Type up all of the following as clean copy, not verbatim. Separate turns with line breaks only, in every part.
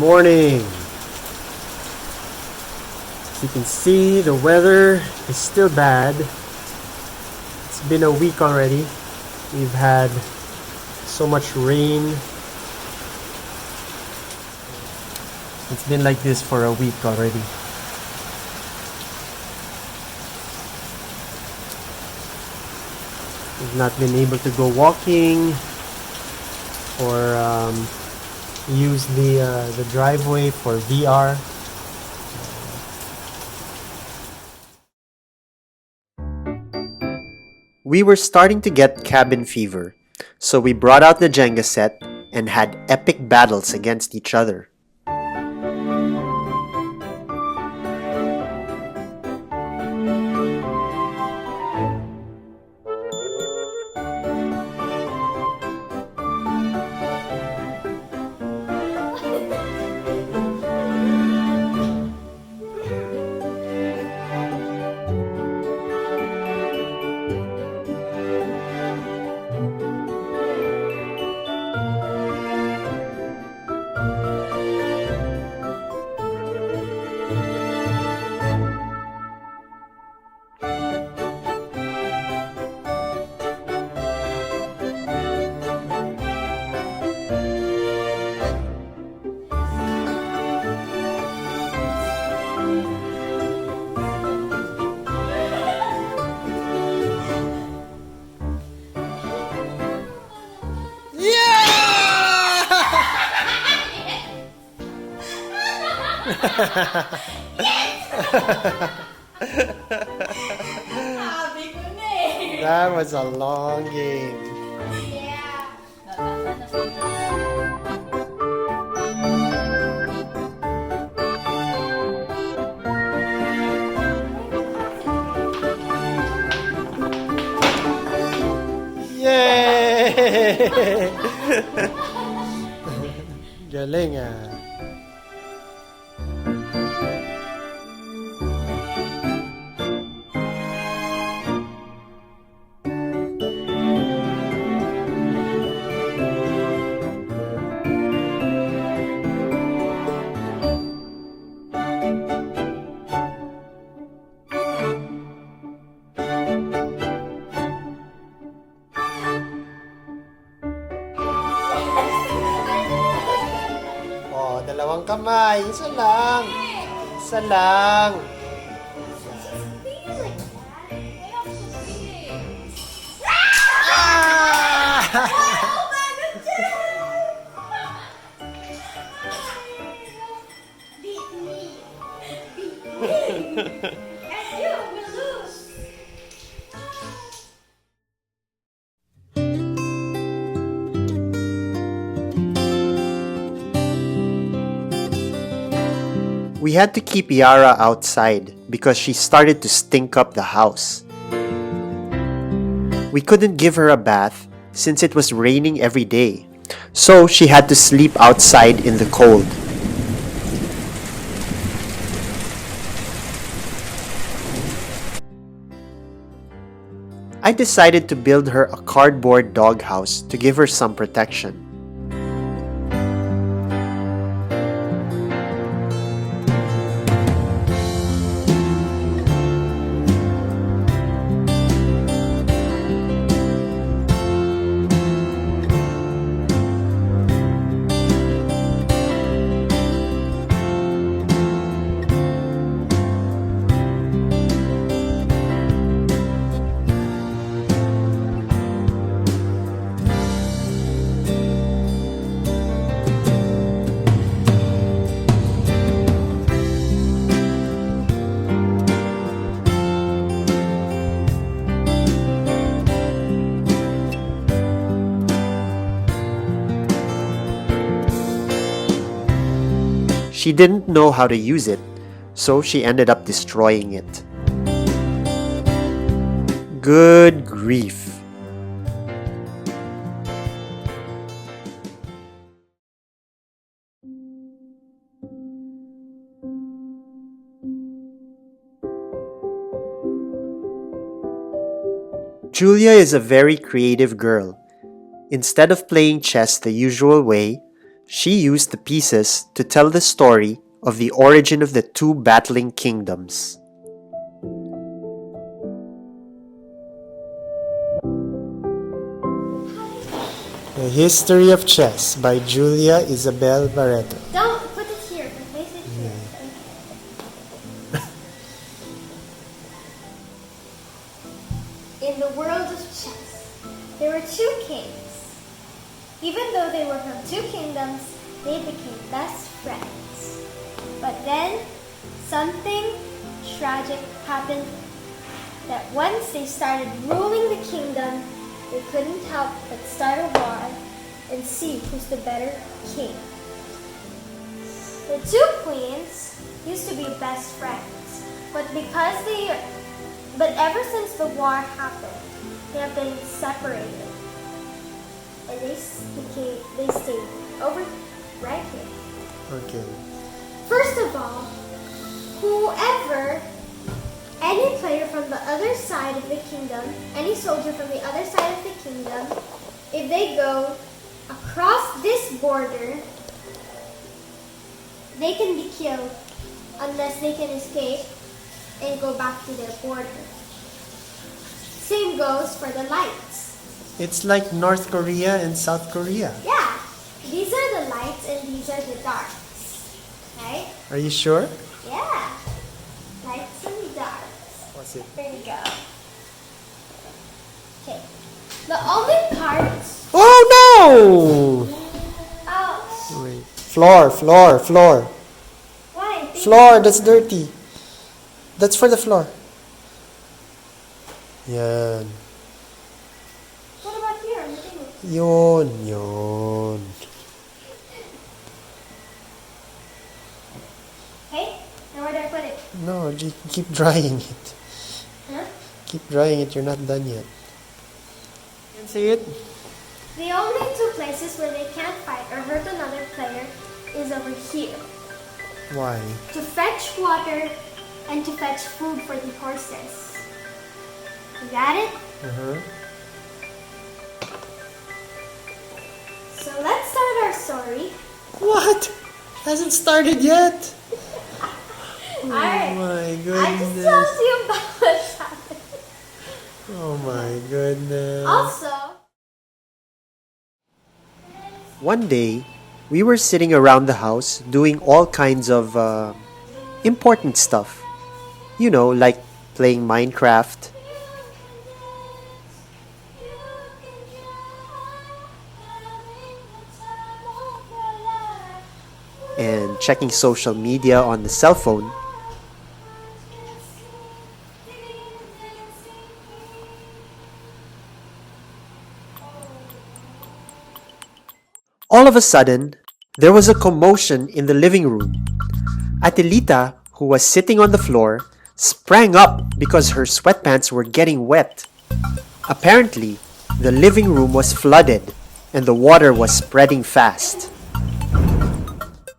morning. As you can see, the weather is still bad. It's been a week already. We've had so much rain. It's been like this for a week already. We've not been able to go walking or use the driveway for VR. We were starting to get cabin fever, so we brought out the Jenga set and had epic battles against each other. That was a long game. Yay! Galing ah. Dalawang kamay. Isa lang. Isa lang. We had to keep Yara outside because she started to stink up the house. We couldn't give her a bath since it was raining every day, so she had to sleep outside in the cold. I decided to build her a cardboard doghouse to give her some protection. She didn't know how to use it, so she ended up destroying it. Good grief. Julia is a very creative girl. Instead of playing chess the usual way,
She used the pieces to tell the story of the origin of the two battling kingdoms.
The History of Chess by Julia Isabel Barreto.
Don't put it here, but place it here. In the world of chess, there were two kings. Even though they were from two kingdoms, they became best friends. But then, something tragic happened that once they started ruling the kingdom, they couldn't help but start a war and see who's the better king. The two queens used to be best friends, but ever since the war happened, they have been separated, and they stayed over right here.
Okay.
First of all, any player from the other side of the kingdom, any soldier from the other side of the kingdom, if they go across this border, they can be killed unless they can escape and go back to their border. Same goes for the lights.
It's like North Korea and South Korea.
Yeah, these are the lights and these are the darks. Right?
Are you sure?
Yeah, lights and darks.
What's it?
There you go. Okay. The only parts.
Oh no!
Oh.
Wait. Floor.
Why?
Floor, that's dirty. That's for the floor. Yan.
What about here on the table?
Yun.
Okay. Now where do I put it?
No, keep drying it.
Huh?
Keep drying it, you're not done yet. Can see it?
The only two places where they can't fight or hurt another player is over here.
Why?
To fetch water and to fetch food for the horses. You got it?
Uh-huh.
So let's start our story.
What? Hasn't started yet?
Alright.
My
I just
goodness.
told you about what's happening.
Oh my goodness.
Also,
One day, we were sitting around the house doing all kinds of important stuff. You know, like playing Minecraft, and checking social media on the cell phone. All of a sudden, there was a commotion in the living room. Atelita, who was sitting on the floor, sprang up because her sweatpants were getting wet. Apparently, the living room was flooded and the water was spreading fast.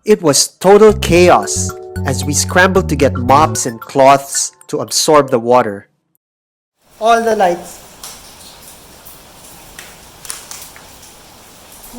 It was total chaos as we scrambled to get mops and cloths to absorb the water.
All the lights.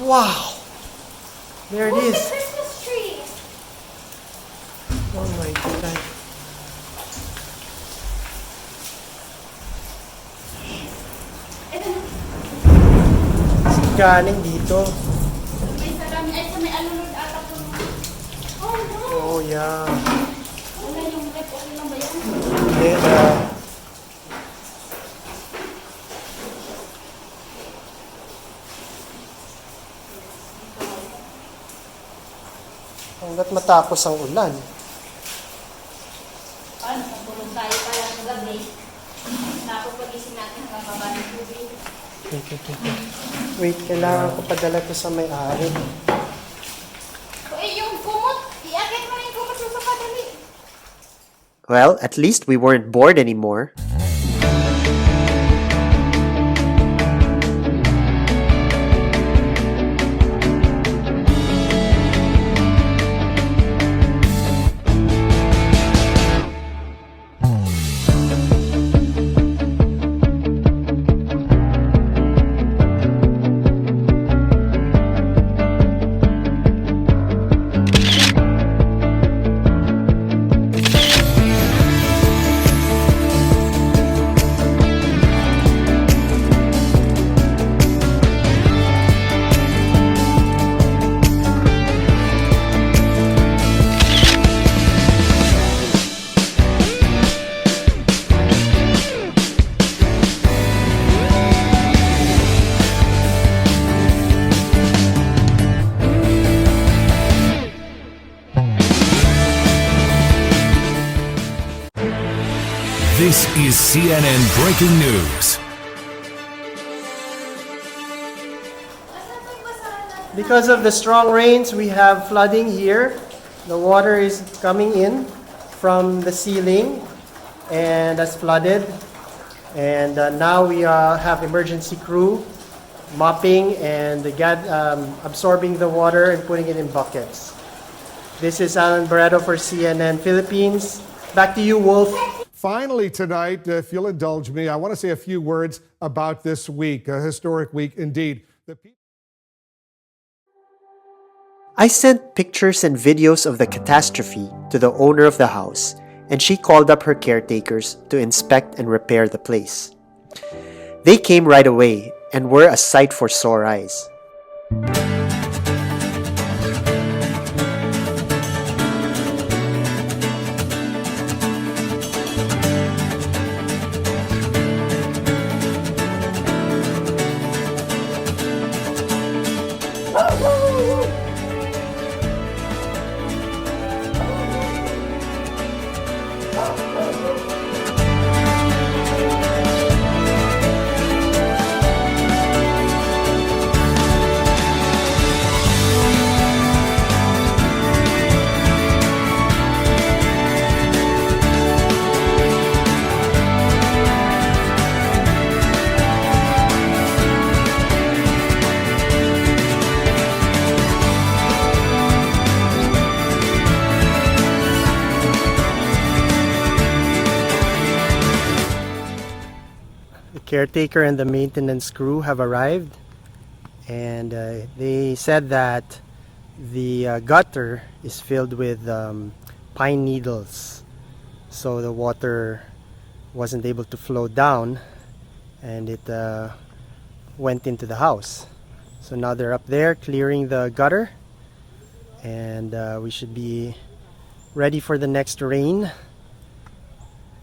Wow. There it
look, the
is.
Christmas tree.
Oh my goodness.
Ito na.
Galing dito.
May alulod ata po. Oh no.
Oh yeah.
Wala yung rep. Okay lang ba yan?
Hindi, hanggat matapos ang ulan.
Paano kung tulog tayo pala sa gabi? Napapagising natin hanggang baba ng tubig.
Wait, kailangan ko padala to sa may-ari.
Yung kumot, iakit mo na yung kumot sa sofa, dali.
Well, at least we weren't bored anymore.
This is CNN Breaking News.
Because of the strong rains, we have flooding here. The water is coming in from the ceiling and has flooded. And now we have emergency crew mopping and absorbing the water and putting it in buckets. This is Alan Barreto for CNN Philippines. Back to you, Wolf.
Finally tonight, if you'll indulge me, I want to say a few words about this week, a historic week indeed.
I sent pictures and videos of the catastrophe to the owner of the house, and she called up her caretakers to inspect and repair the place. They came right away and were a sight for sore eyes.
Caretaker and the maintenance crew have arrived, and they said that the gutter is filled with pine needles, so the water wasn't able to flow down and it went into the house. So now they're up there clearing the gutter, and we should be ready for the next rain,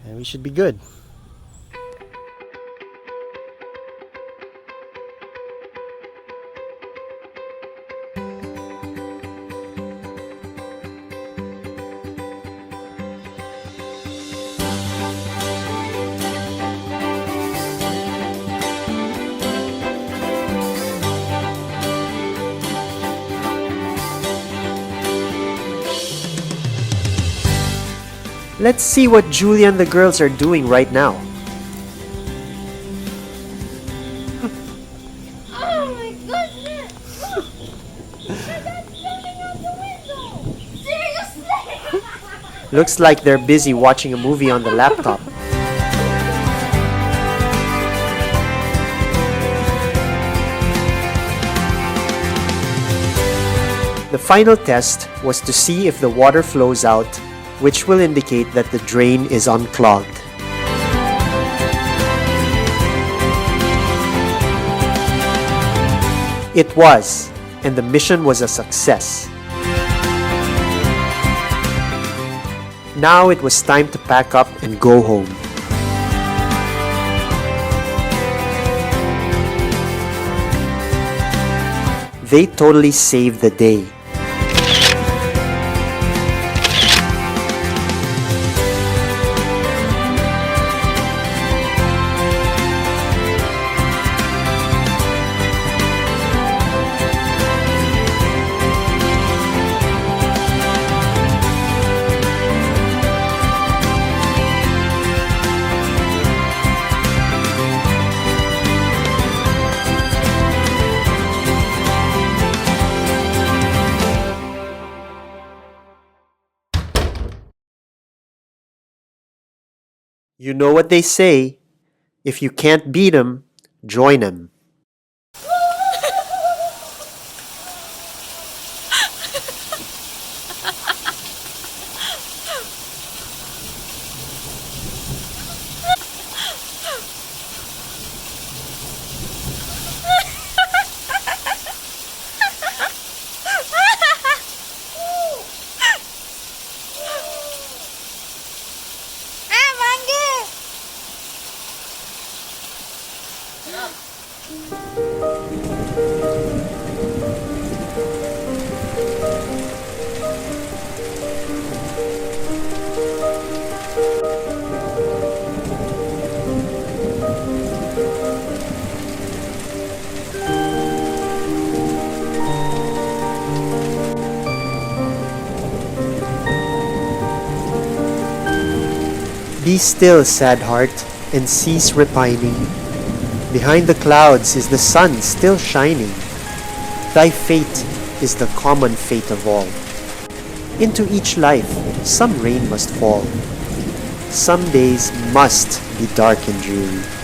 and we should be good.
Let's see what Julia and the girls are doing right now.
Oh my goodness! Look! That's coming out the window! Seriously?
Looks like they're busy watching a movie on the laptop. The final test was to see if the water flows out, which will indicate that the drain is unclogged. It was, and the mission was a success. Now it was time to pack up and go home. They totally saved the day. You know what they say, if you can't beat 'em, join 'em. Be still, sad heart, and cease repining. Behind the clouds is the sun still shining. Thy fate is the common fate of all. Into each life some rain must fall. Some days must be dark and dreary.